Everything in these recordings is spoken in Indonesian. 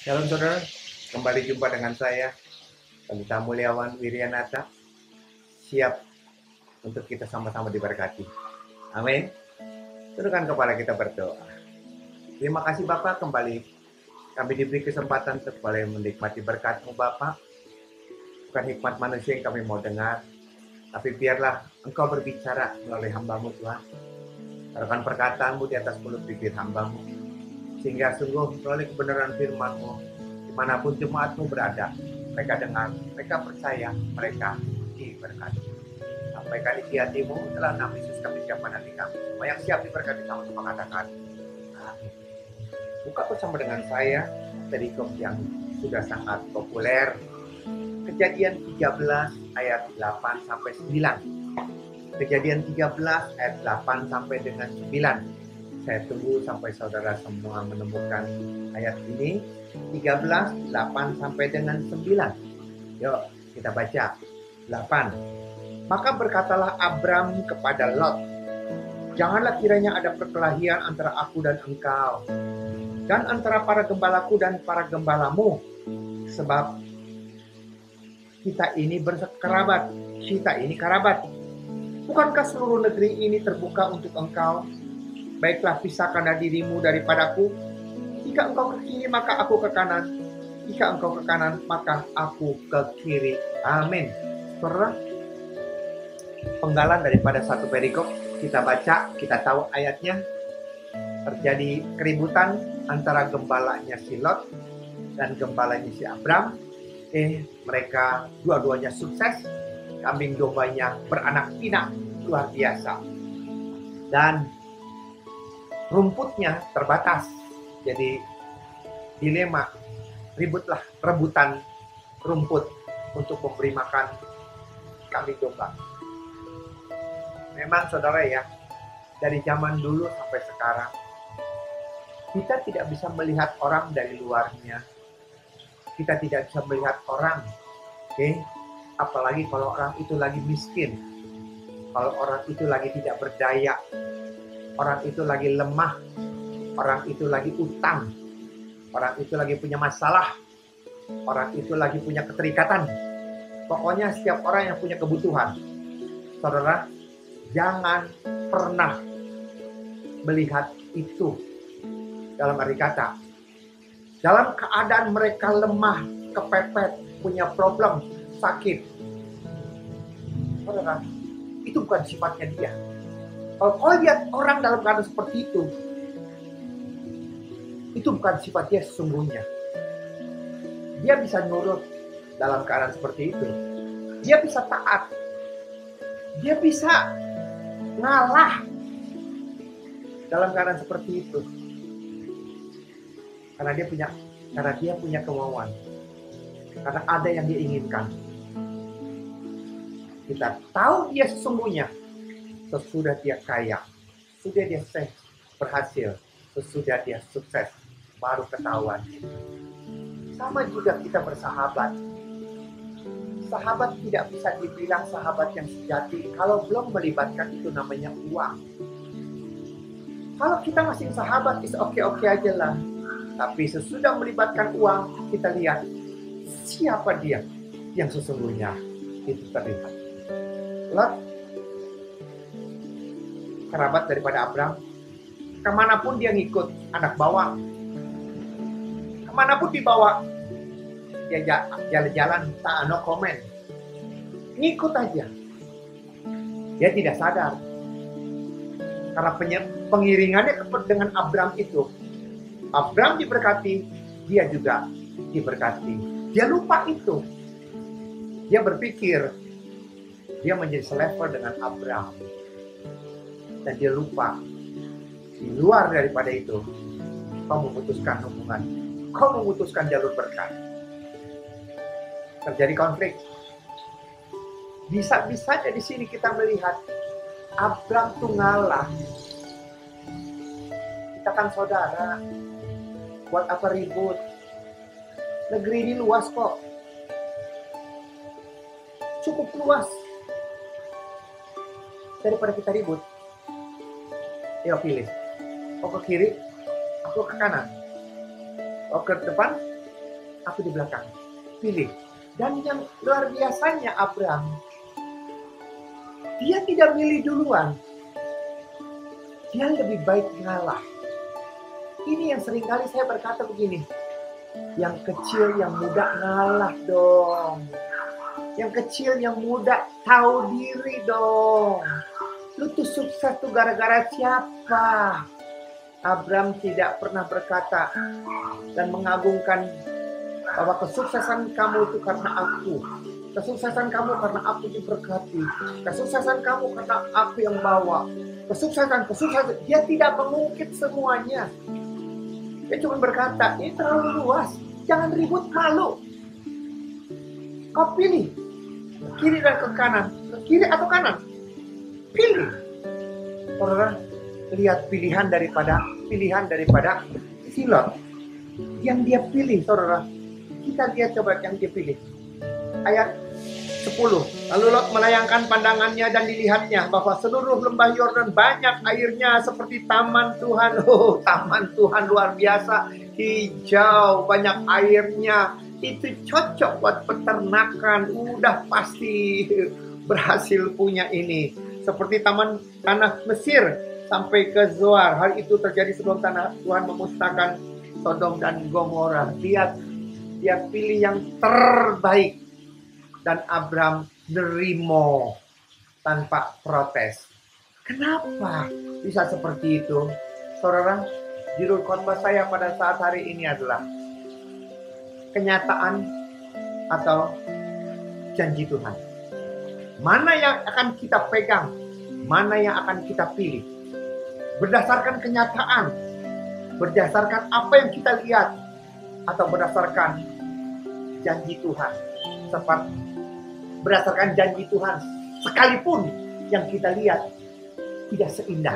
Shalom saudara, kembali jumpa dengan saya, Pendeta Mulyawan Wiryanata, siap untuk kita sama-sama diberkati. Amin. Tundukkan kepala kita berdoa. Terima kasih Bapak, kembali kami diberi kesempatan untuk boleh menikmati berkat-Mu Bapak. Bukan hikmat manusia yang kami mau dengar, tapi biarlah Engkau berbicara melalui hamba-Mu Tuhan. Taruhkan perkataan-Mu di atas mulut bibir hamba-Mu, sehingga sungguh melalui kebenaran firman-Mu, dimanapun jemaat-Mu berada, mereka dengar, mereka percaya, mereka diberkati. Sampaikan isi hati-Mu dalam nama Yesus kami siapkan hati kami. Semua yang siap diberkati sama-sama katakan amin. Buka bersama dengan saya perikop yang sudah sangat populer, Kejadian 13 ayat 8 sampai 9. Kejadian 13 ayat 8 sampai dengan 9. Saya tunggu sampai saudara semua menemukan ayat ini. 13, 8 sampai dengan 9. Yuk kita baca 8. Maka berkatalah Abram kepada Lot, janganlah kiranya ada perkelahian antara aku dan engkau, dan antara para gembalaku dan para gembalamu, sebab kita ini berkerabat, kita ini kerabat. Bukankah seluruh negeri ini terbuka untuk engkau? Baiklah, pisahkanlah dirimu daripadaku. Jika engkau ke kiri, maka aku ke kanan. Jika engkau ke kanan, maka aku ke kiri. Amin. Saudara, penggalan daripada satu perikop, kita baca, kita tahu ayatnya. Terjadi keributan antara gembalanya si Lot dan gembalanya si Abram. Mereka dua-duanya sukses. Kambing dombanya beranak pinak luar biasa. Dan rumputnya terbatas. Jadi dilema, ributlah rebutan rumput untuk memberi makan kambing domba. Memang saudara ya, dari zaman dulu sampai sekarang, kita tidak bisa melihat orang dari luarnya. Kita tidak bisa melihat orang, apalagi kalau orang itu lagi miskin, kalau orang itu lagi tidak berdaya, orang itu lagi lemah, orang itu lagi utang, orang itu lagi punya masalah, orang itu lagi punya keterikatan. Pokoknya setiap orang yang punya kebutuhan. Saudara, jangan pernah melihat itu dalam arti kata. Dalam keadaan mereka lemah, kepepet, punya problem, sakit. Saudara, itu bukan sifatnya dia. Kalau kau lihat orang dalam keadaan seperti itu bukan sifat dia sesungguhnya. Dia bisa nurut dalam keadaan seperti itu. Dia bisa taat. Dia bisa ngalah dalam keadaan seperti itu. Karena dia punya kemauan. Karena ada yang dia inginkan. Kita tahu dia sesungguhnya sesudah dia kaya, sesudah dia berhasil, sesudah dia sukses, baru ketahuan. Sama juga kita bersahabat. Sahabat tidak bisa dibilang sahabat yang sejati kalau belum melibatkan itu namanya uang. Kalau kita masih sahabat, is oke-oke aja lah. Tapi sesudah melibatkan uang, kita lihat siapa dia yang sesungguhnya itu terlihat. Lot, kerabat daripada Abram, kemanapun dia ngikut, anak bawang. Kemanapun dibawa, dia jalan-jalan, no comment. Ngikut aja. Dia tidak sadar. Karena pengiringannya dengan Abram itu, Abram diberkati, dia juga diberkati. Dia lupa itu. Dia berpikir, dia menjadi selevel dengan Abram. Dan dia lupa, di luar daripada itu, kau memutuskan hubungan, kau memutuskan jalur berkat. Terjadi konflik. Bisa-bisanya di sini kita melihat Abram tuh ngalah. Kita kan saudara, buat apa ribut? Negeri ini luas kok. Cukup luas. Daripada kita ribut. Ayo pilih. Kau ke kiri, aku ke kanan. Kau ke depan, aku di belakang. Pilih. Dan yang luar biasanya Abraham, dia tidak milih duluan. Dia lebih baik ngalah. Ini yang seringkali saya berkata begini, yang kecil, yang muda ngalah dong. Yang kecil, yang muda tahu diri dong. Lu tuh sukses tuh gara-gara siapa? Abraham tidak pernah berkata dan mengagungkan bahwa kesuksesan kamu itu karena aku. Kesuksesan kamu karena aku diberkati. Kesuksesan kamu karena aku yang bawa. Kesuksesan. Dia tidak mengungkit semuanya. Dia cuma berkata, ini terlalu luas. Jangan ribut, malu. Kau pilih. Ke kiri dan ke kanan. Ke kiri atau kanan. Pilih. Saudara, lihat pilihan daripada Silot. Yang dia pilih, saudara. Kita lihat coba yang dia pilih. Ayat 10. Lalu Lot melayangkan pandangannya dan dilihatnya bahwa seluruh lembah Yordan banyak airnya seperti taman Tuhan. Oh, taman Tuhan luar biasa. Hijau, banyak airnya. Itu cocok buat peternakan. Udah pasti berhasil punya ini. Seperti tanah Mesir sampai ke Zoar. Hal itu terjadi sebelum Tuhan memusnahkan Sodom dan Gomora. Lihat, dia pilih yang terbaik. Dan Abraham nerimo tanpa protes. Kenapa bisa seperti itu? Saudara, judul khotbah saya pada saat hari ini adalah kenyataan atau janji Tuhan. Mana yang akan kita pegang? Mana yang akan kita pilih? Berdasarkan kenyataan, berdasarkan apa yang kita lihat, atau berdasarkan janji Tuhan. Berdasarkan janji Tuhan, sekalipun yang kita lihat tidak seindah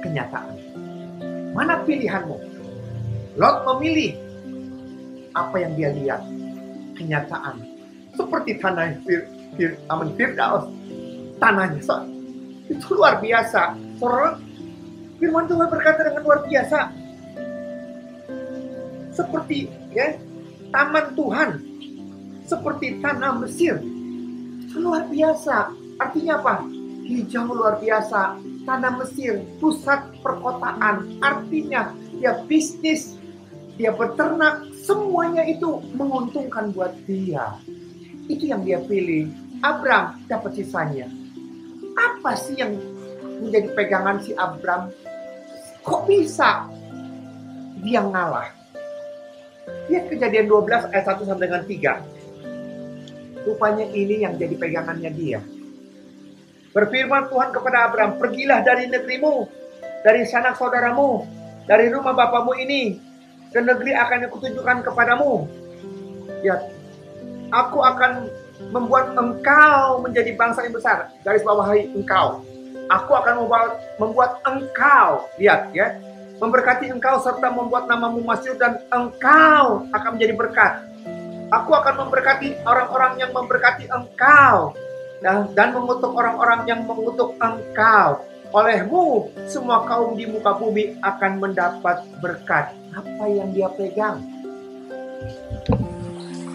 kenyataan. Mana pilihanmu? Lot memilih apa yang dia lihat, kenyataan. Seperti tanah Firdaus, tanahnya itu luar biasa. Saudara, firman Tuhan berkata dengan luar biasa. Seperti taman Tuhan, seperti tanah Mesir. Itu luar biasa. Artinya apa? Hijau luar biasa. Tanah Mesir, pusat perkotaan. Artinya dia bisnis, dia beternak, semuanya itu menguntungkan buat dia. Itu yang dia pilih. Abraham dapat sisanya. Apa sih yang menjadi pegangan si Abraham? Kok bisa dia ngalah? Lihat Kejadian 12 ayat 1 sampai dengan 3. Rupanya ini yang jadi pegangannya dia. Berfirman Tuhan kepada Abraham, pergilah dari negerimu, dari sanak saudaramu, dari rumah bapamu ini, ke negeri akan kutunjukkan kepadamu. Lihat, aku akan membuat engkau menjadi bangsa yang besar. Garis bawahi engkau. Aku akan membuat engkau, lihat ya, memberkati engkau serta membuat namamu masyhur dan engkau akan menjadi berkat. Aku akan memberkati orang-orang yang memberkati engkau dan mengutuk orang-orang yang mengutuk engkau. Olehmu semua kaum di muka bumi akan mendapat berkat. Apa yang dia pegang?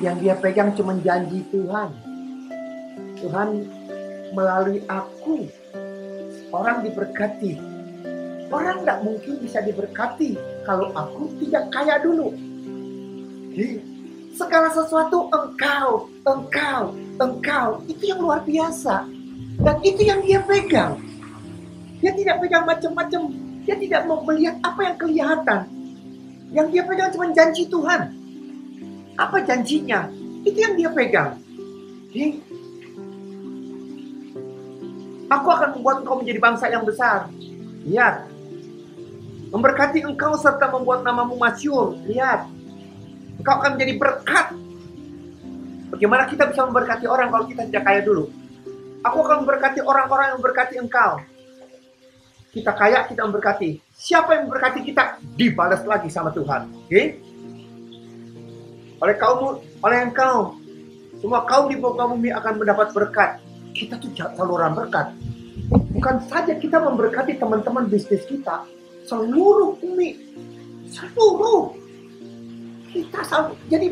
Yang dia pegang cuma janji Tuhan. Tuhan melalui aku orang diberkati. Orang tidak mungkin bisa diberkati kalau aku tidak kaya dulu. Segala sesuatu engkau. Itu yang luar biasa. Dan itu yang dia pegang. Dia tidak pegang macam-macam. Dia tidak mau melihat apa yang kelihatan. Yang dia pegang cuma janji Tuhan. Apa janjinya? Itu yang dia pegang. Aku akan membuat engkau menjadi bangsa yang besar. Lihat. Memberkati engkau serta membuat namamu masyhur. Lihat. Engkau akan menjadi berkat. Bagaimana kita bisa memberkati orang kalau kita tidak kaya dulu? Aku akan memberkati orang-orang yang memberkati engkau. Kita kaya, kita memberkati. Siapa yang memberkati kita? Dibalas lagi sama Tuhan. Oleh engkau, semua kaum di muka bumi akan mendapat berkat. Kita tuh saluran berkat. Bukan saja kita memberkati teman-teman bisnis kita, seluruh bumi, seluruh. Kita selalu, jadi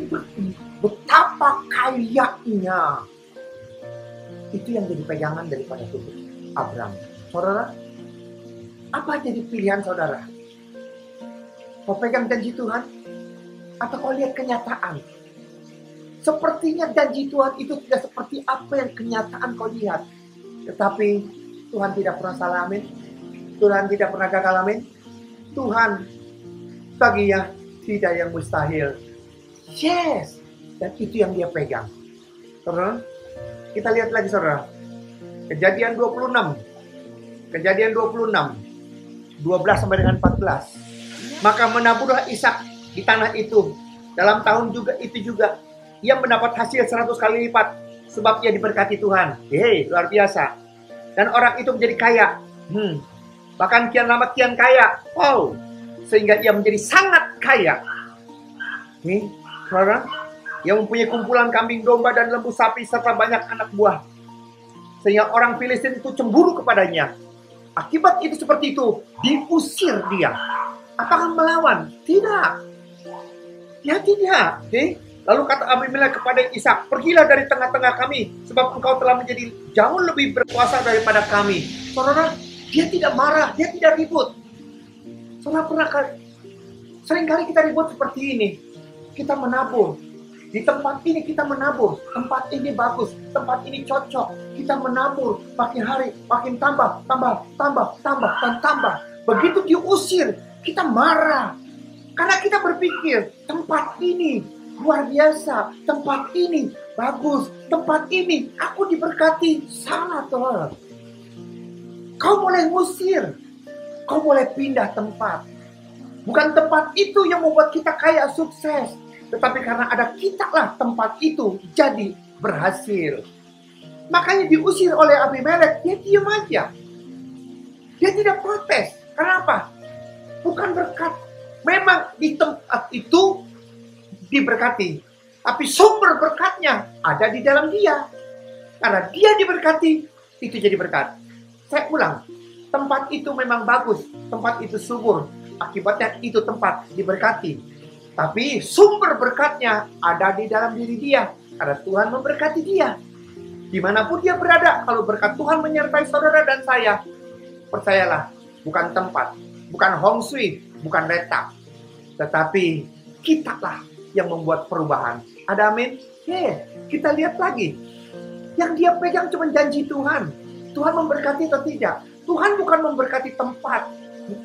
betapa kayanya. Itu yang jadi pegangan daripada tubuh Abraham. Saudara, apa jadi pilihan saudara? Kau pegang janji Tuhan? Atau kau lihat kenyataan? Sepertinya janji Tuhan itu tidak seperti apa yang kenyataan kau lihat. Tetapi Tuhan tidak pernah salah, amin. Tuhan tidak pernah gagal, amin. Tuhan baginya tidak yang mustahil. Yes. Dan itu yang dia pegang. Saudara, kita lihat lagi saudara. Kejadian 26. Kejadian 26. 12 sampai dengan 14. Maka menaburlah Ishak di tanah itu. Dalam tahun juga itu juga ia mendapat hasil 100 kali lipat sebab ia diberkati Tuhan. Hei, luar biasa. Dan orang itu menjadi kaya. Bahkan kian lama kian kaya. Wow. Sehingga ia menjadi sangat kaya. Nih, saudara, ia mempunyai kumpulan kambing domba dan lembu sapi serta banyak anak buah. Sehingga orang Filistin itu cemburu kepadanya. Akibat itu seperti itu, diusir dia. Apakah melawan? Tidak. Ya tidak. Lalu kata Abimelek kepada Ishak, pergilah dari tengah-tengah kami, sebab engkau telah menjadi jauh lebih berkuasa daripada kami. Saudara, dia tidak marah, dia tidak ribut. Saudara pernah seringkali kita ribut seperti ini. Kita menabur. Di tempat ini kita menabur. Tempat ini bagus, tempat ini cocok. Kita menabur, makin hari makin tambah. Begitu diusir, kita marah. Karena kita berpikir, tempat ini luar biasa, tempat ini bagus, tempat ini aku diberkati. Salah, saudara. Kau boleh ngusir, kau boleh pindah tempat. Bukan tempat itu yang membuat kita kaya sukses, tetapi karena ada kita lah tempat itu jadi berhasil. Makanya diusir oleh Abimelek, dia diam aja. Dia tidak protes. Kenapa? Bukan berkat. Memang di tempat itu diberkati, tapi sumber berkatnya ada di dalam dia. Karena dia diberkati, itu jadi berkat. Saya ulang, tempat itu memang bagus, tempat itu subur. Akibatnya itu tempat diberkati. Tapi sumber berkatnya ada di dalam diri dia. Karena Tuhan memberkati dia. Dimanapun dia berada, kalau berkat Tuhan menyertai saudara dan saya, percayalah, bukan tempat, bukan hong sui, bukan letak, tetapi kitalah yang membuat perubahan. Ada amin? Kita lihat lagi. Yang dia pegang cuma janji Tuhan. Tuhan memberkati atau tidak? Tuhan bukan memberkati tempat.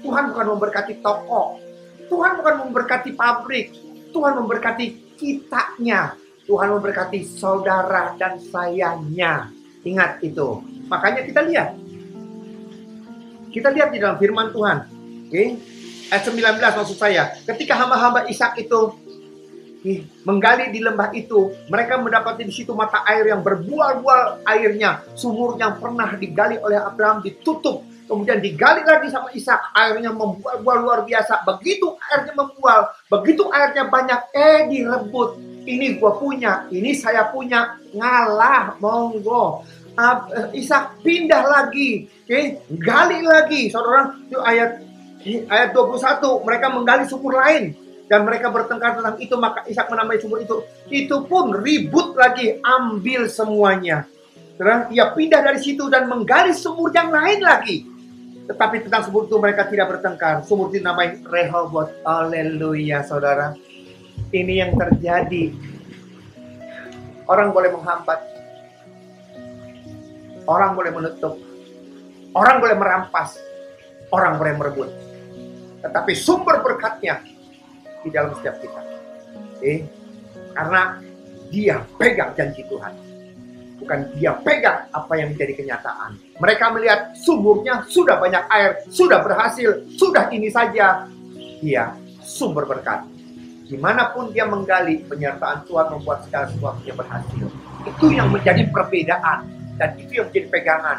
Tuhan bukan memberkati toko. Tuhan bukan memberkati pabrik. Tuhan memberkati kitanya. Tuhan memberkati saudara dan sayanya. Ingat itu. Makanya kita lihat. Kita lihat di dalam firman Tuhan. Ayat 19 maksud saya. Ketika hamba-hamba Ishak itu menggali di lembah itu, mereka mendapati di situ mata air yang berbual-bual airnya. Sumur yang pernah digali oleh Abraham ditutup. Kemudian digali lagi sama Ishak, airnya membual-bual luar biasa. Begitu airnya membual, begitu airnya banyak, direbut. Ini gua punya, ini saya punya, ngalah, monggo. Ishak pindah lagi, gali lagi. Saudara, itu ayat 21, mereka menggali sumur lain. Dan mereka bertengkar tentang itu, maka Ishak menamai sumur itu. Itu pun ribut lagi, ambil semuanya. Saudara, dia pindah dari situ dan menggali sumur yang lain lagi. Tetapi tentang sumur itu mereka tidak bertengkar. Sumur itu namanya Rehobot. Haleluya, saudara. Ini yang terjadi. Orang boleh menghambat. Orang boleh menutup. Orang boleh merampas. Orang boleh merebut. Tetapi sumber berkatnya di dalam setiap kita. Karena dia pegang janji Tuhan. Bukan dia pegang apa yang menjadi kenyataan. Mereka melihat sumurnya sudah banyak air, sudah berhasil, sudah ini saja. Dia sumber berkat. Dimanapun dia menggali, penyertaan Tuhan membuat segala sesuatunya berhasil. Itu yang menjadi perbedaan. Dan itu yang menjadi pegangan.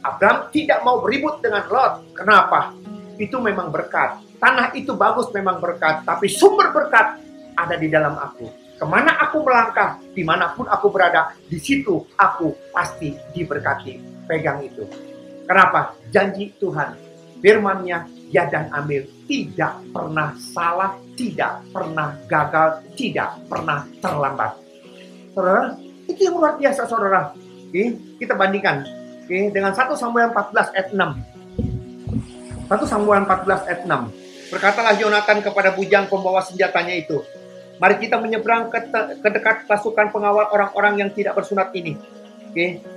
Abraham tidak mau beribut dengan Lot. Kenapa? Itu memang berkat. Tanah itu bagus memang berkat. Tapi sumber berkat ada di dalam aku. Kemana aku melangkah, dimanapun aku berada, di situ aku pasti diberkati. Pegang itu. Kenapa? Janji Tuhan. firman-Nya, ya dan amin, tidak pernah salah, tidak pernah gagal, tidak pernah terlambat. Saudara, itu yang luar biasa, saudara. Kita bandingkan dengan 1 Samuel 14 ayat 6. 1 Samuel 14 ayat 6. Berkatalah Yonatan kepada bujang pembawa senjatanya itu, mari kita menyeberang ke dekat pasukan pengawal orang-orang yang tidak bersunat ini.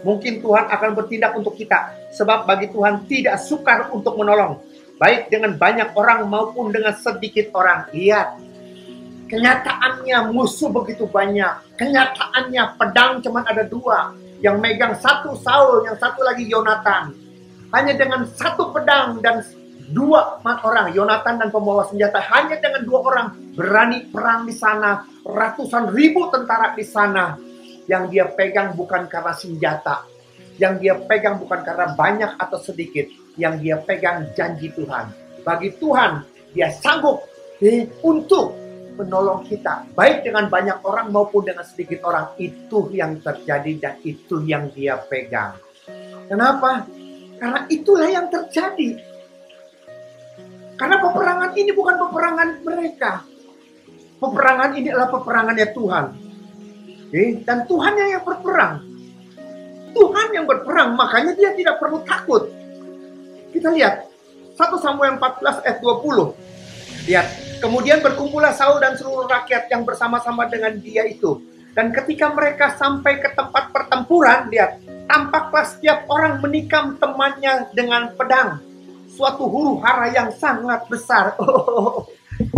Mungkin Tuhan akan bertindak untuk kita, sebab bagi Tuhan tidak sukar untuk menolong, baik dengan banyak orang maupun dengan sedikit orang. Lihat, kenyataannya musuh begitu banyak. Kenyataannya pedang cuma ada 2. Yang megang satu Saul, yang satu lagi Yonatan. Hanya dengan satu pedang dan 2 orang, Yonatan dan pembawa senjata, hanya dengan 2 orang berani perang di sana. Ratusan ribu tentara di sana. Yang dia pegang bukan karena senjata, yang dia pegang bukan karena banyak atau sedikit, yang dia pegang janji Tuhan. Bagi Tuhan, dia sanggup untuk menolong kita, baik dengan banyak orang maupun dengan sedikit orang. Itu yang terjadi dan itu yang dia pegang. Kenapa? Karena itulah yang terjadi. Karena peperangan ini bukan peperangan mereka. Peperangan ini adalah peperangannya Tuhan. Dan Tuhannya yang berperang. Tuhan yang berperang, makanya dia tidak perlu takut. Kita lihat 1 Samuel 14 ayat 20. Lihat, kemudian berkumpullah Saul dan seluruh rakyat yang bersama-sama dengan dia itu. Dan ketika mereka sampai ke tempat pertempuran, lihat, tampaklah setiap orang menikam temannya dengan pedang. Suatu huru hara yang sangat besar.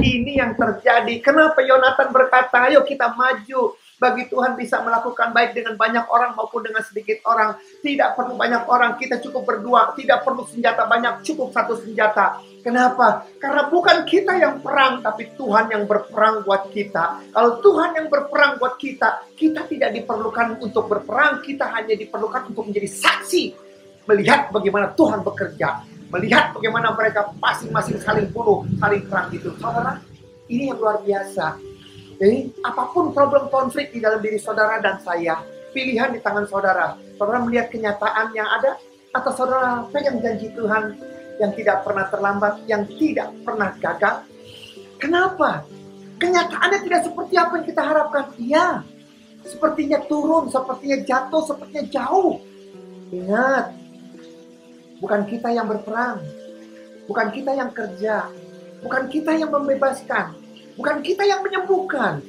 Ini yang terjadi. Kenapa Yonatan berkata, ayo kita maju. Bagi Tuhan bisa melakukan baik dengan banyak orang maupun dengan sedikit orang. Tidak perlu banyak orang, kita cukup berdua. Tidak perlu senjata banyak, cukup satu senjata. Kenapa? Karena bukan kita yang perang, tapi Tuhan yang berperang buat kita. Kalau Tuhan yang berperang buat kita, kita tidak diperlukan untuk berperang. Kita hanya diperlukan untuk menjadi saksi. Melihat bagaimana Tuhan bekerja. Melihat bagaimana mereka masing-masing saling bunuh, saling perang gitu. Saudara, ini yang luar biasa. Jadi, apapun problem konflik di dalam diri saudara dan saya, pilihan di tangan saudara. Saudara melihat kenyataan yang ada, atau saudara pegang janji Tuhan yang tidak pernah terlambat, yang tidak pernah gagal. Kenapa? Kenyataannya tidak seperti apa yang kita harapkan. Iya, sepertinya turun, sepertinya jatuh, sepertinya jauh. Ingat, bukan kita yang berperang, bukan kita yang kerja, bukan kita yang membebaskan, bukan kita yang menyembuhkan.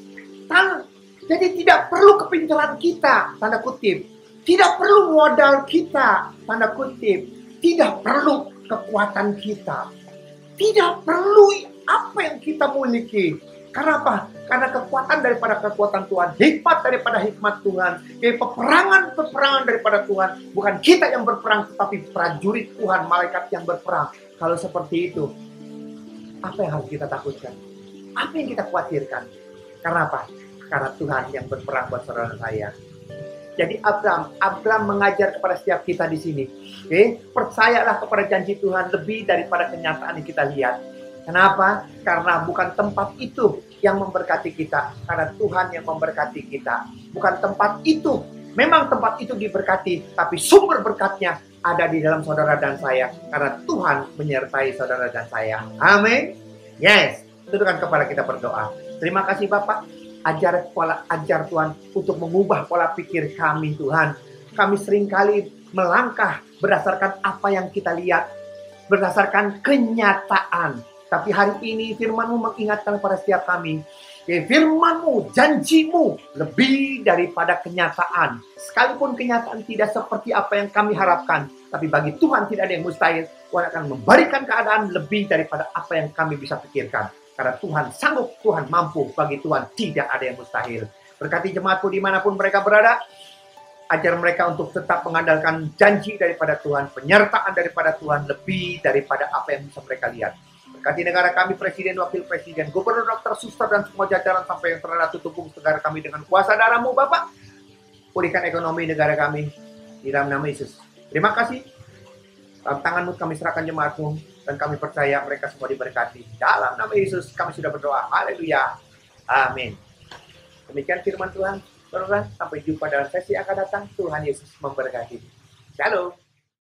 Jadi tidak perlu kepintaran kita, tanda kutip. Tidak perlu modal kita, tanda kutip. Tidak perlu kekuatan kita. Tidak perlu apa yang kita miliki. Karena apa? Karena kekuatan daripada kekuatan Tuhan. Hikmat daripada hikmat Tuhan. Peperangan daripada Tuhan. Bukan kita yang berperang, tetapi prajurit Tuhan, malaikat yang berperang. Kalau seperti itu, apa yang harus kita takutkan? Apa yang kita khawatirkan? Karena apa? Karena Tuhan yang berperang buat saudara saya. Jadi Abraham mengajar kepada setiap kita di sini. Percayalah kepada janji Tuhan lebih daripada kenyataan yang kita lihat. Kenapa? Karena bukan tempat itu yang memberkati kita. Karena Tuhan yang memberkati kita. Bukan tempat itu. Memang tempat itu diberkati. Tapi sumber berkatnya ada di dalam saudara dan saya. Karena Tuhan menyertai saudara dan saya. Amin. Yes. Tundukkan kepala kita berdoa. Terima kasih Bapak. Ajar Tuhan untuk mengubah pola pikir kami Tuhan. Kami seringkali melangkah berdasarkan apa yang kita lihat. Berdasarkan kenyataan. Tapi hari ini firman-Mu mengingatkan kepada setiap kami. Firman-Mu, janji-Mu lebih daripada kenyataan. Sekalipun kenyataan tidak seperti apa yang kami harapkan. Tapi bagi Tuhan tidak ada yang mustahil. Tuhan akan memberikan keadaan lebih daripada apa yang kami bisa pikirkan. Karena Tuhan sanggup, Tuhan mampu. Bagi Tuhan tidak ada yang mustahil. Berkati jemaatku dimanapun mereka berada. Ajar mereka untuk tetap mengandalkan janji daripada Tuhan. Penyertaan daripada Tuhan lebih daripada apa yang bisa mereka lihat. Berkati negara kami, presiden, wakil presiden, gubernur, dokter, suster, dan semua jajaran sampai yang terada tutup negara kami dengan kuasa darah-Mu, Bapak. Pulihkan ekonomi negara kami. Di dalam nama Yesus. Terima kasih. Dalam tangan-Mu kami serahkan jemaat-Mu. Dan kami percaya mereka semua diberkati. Dalam nama Yesus kami sudah berdoa. Haleluya. Amin. Demikian firman Tuhan. Saudara, sampai jumpa dalam sesi akan datang. Tuhan Yesus memberkati. Shalom.